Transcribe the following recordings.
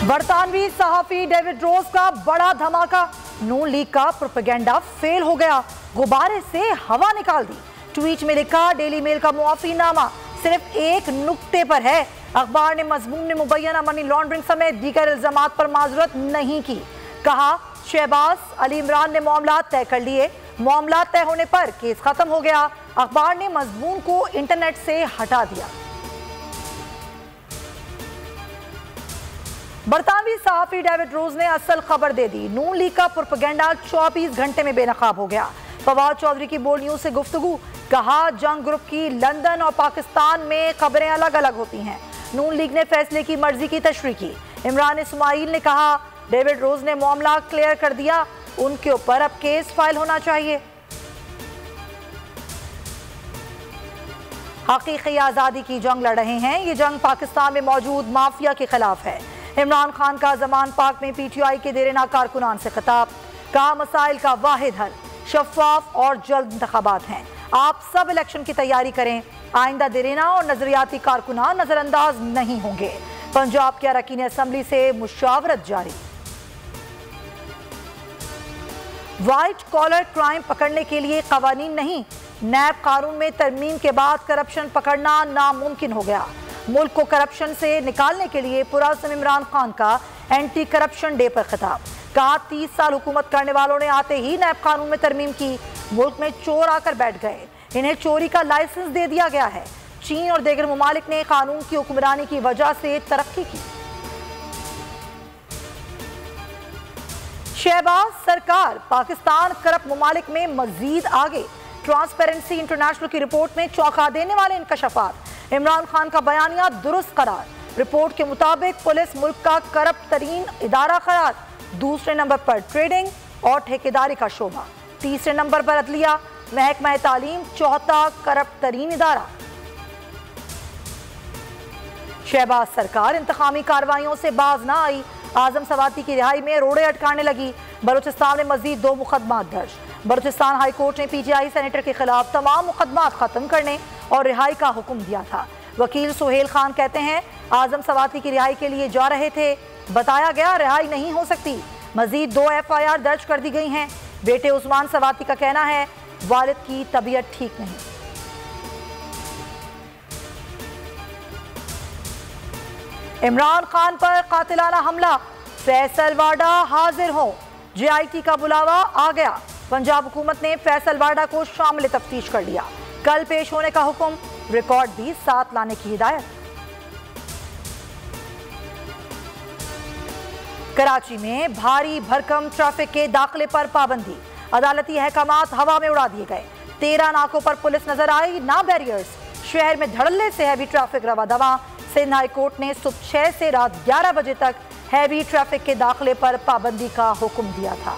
बरतानवी सहाफी David Rose का बड़ा धमाका। नून लीग का प्रोपेगेंडा फेल हो गया, गुब्बारे से हवा निकाल दी। ट्वीट में लिखा, डेली मेल का मुआफीनामा सिर्फ एक नुक्ते पर है। अखबार ने मजमून में मुबैना मनी लॉन्ड्रिंग समेत दीगर इल्जामात पर माजरत नहीं की। कहा, शहबाज अली इमरान ने मामला तय कर लिए, मामला तय होने पर केस खत्म हो गया। अखबार ने मजमून को इंटरनेट से हटा दिया। बरतानवी सहाफी डेविड रोज ने असल खबर दे दी। नून लीग का प्रोपेगेंडा 24 घंटे में बेनकाब हो गया। फवाद चौधरी की बोल न्यूज से गुफ्तगू। कहा, जंग ग्रुप की लंदन और पाकिस्तान में खबरें अलग अलग होती हैं। नून लीग ने फैसले की मर्जी की तशरीह की। इमरान इस्माइल ने कहा, डेविड रोज ने मामला क्लियर कर दिया, उनके ऊपर अब केस फाइल होना चाहिए। हकीकी आजादी की जंग लड़ रहे हैं। ये जंग पाकिस्तान में मौजूद माफिया के खिलाफ है। इमरान खान का जमान पाक में PTI के देरेना कारकुनान से खिताब। कहा, मसाइल का वाहिद हल शफाफ और जल्द इंतखाबात हैं। आप सब इलेक्शन की तैयारी करें। आइंदा देरेना और नजरियाती कारकुनान नजरअंदाज नहीं होंगे। पंजाब के अरकान असम्बली से मुशावरत जारी। व्हाइट कॉलर क्राइम पकड़ने के लिए कवानीन नहीं, नैब कानून में तरमीम के बाद करप्शन पकड़ना नामुमकिन हो गया। मुल्क को करप्शन से निकालने के लिए पुरअज़्म इमरान खान का एंटी करप्शन डे पर खिताब। कहा, 30 साल हुकूमत करने वालों ने आते ही नैब कानून में तरमीम की। मुल्क में चोर आकर बैठ गए, इन्हें चोरी का लाइसेंस दे दिया गया है। चीन और दीगर ममालिक ने कानून की हुक्मरानी की वजह से तरक्की की। शहबाज सरकार, पाकिस्तान करप्ट ममालिक में मजीद आगे। ट्रांसपेरेंसी इंटरनेशनल की रिपोर्ट में चौंका देने वाले इंकशाफात। इमरान खान का बयानिया दुरुस्त करार। रिपोर्ट के मुताबिक पुलिस मुल्क का करप्ट तरीन इदारा करार। दूसरे नंबर पर ट्रेडिंग और ठेकेदारी का शोबा। तीसरे नंबर पर अदलिया, महकमा तालीम चौथा करप्ट तरीन इदारा। शहबाज सरकार इंतकामी कार्रवाइयों से बाज ना आई। आजम सवाती की रिहाई में रोड़े अटकाने लगी। बलूचिस्तान में मजीद 2 मुकदमा दर्ज। बलूचिस्तान हाई कोर्ट ने PTI सेनेटर के खिलाफ तमाम मुकदमा खत्म करने और रिहाई का हुक्म दिया था। वकील सुहेल खान कहते हैं, आजम सवाती की रिहाई के लिए जा रहे थे, बताया गया रिहाई नहीं हो सकती। मजीद 2 FIR दर्ज कर दी गई हैं। बेटे उस्मान सवाती का कहना है, वालिद की तबीयत ठीक नहीं। इमरान खान पर कातिलाना हमला, फैसल वाडा हाजिर हो। JIT का बुलावा आ गया। पंजाब हुकूमत ने फैसल वाडा को शामिल तफ्तीश कर लिया। कल पेश होने का हुक्म, रिकॉर्ड भी साथ लाने की हिदायत। कराची में भारी भरकम ट्रैफिक के दाखिले पर पाबंदी। अदालती अहकामात हवा में उड़ा दिए गए। 13 नाकों पर पुलिस नजर आई, ना बैरियर्स। शहर में धड़ल्ले से हैवी ट्रैफिक रवा दवा। सिंध हाई कोर्ट ने सुबह 6 से रात 11 बजे तक हैवी ट्रैफिक के दाखिले पर पाबंदी का हुक्म दिया था।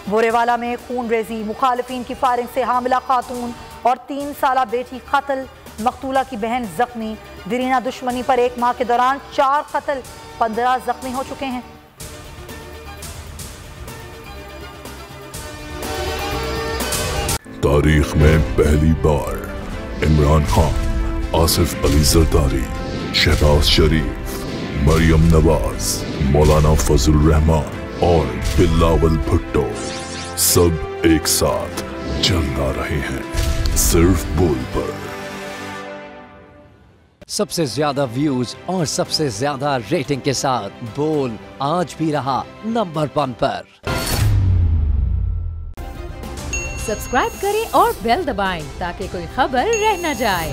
बोरेवाला में खून रेजी, मुखालिफिन की फायरिंग से हामिला खातून और 3 साला बेटी कत्ल, मकतूला की बहन जख्मी। दीरीना दुश्मनी पर 1 माह के दौरान 4 कत्ल, 15 जख्मी हो चुके हैं। तारीख में पहली बार इमरान खान, आसिफ अली जरदारी, शहबाज शरीफ, मरियम नवाज, मौलाना फजल रहमान और बिलावल भुट्टो सब एक साथ जलना रहे हैं सिर्फ बोल पर। सबसे ज्यादा व्यूज और सबसे ज्यादा रेटिंग के साथ बोल आज भी रहा नंबर 1 पर। सब्सक्राइब करें और बेल दबाएं ताकि कोई खबर रह न जाए।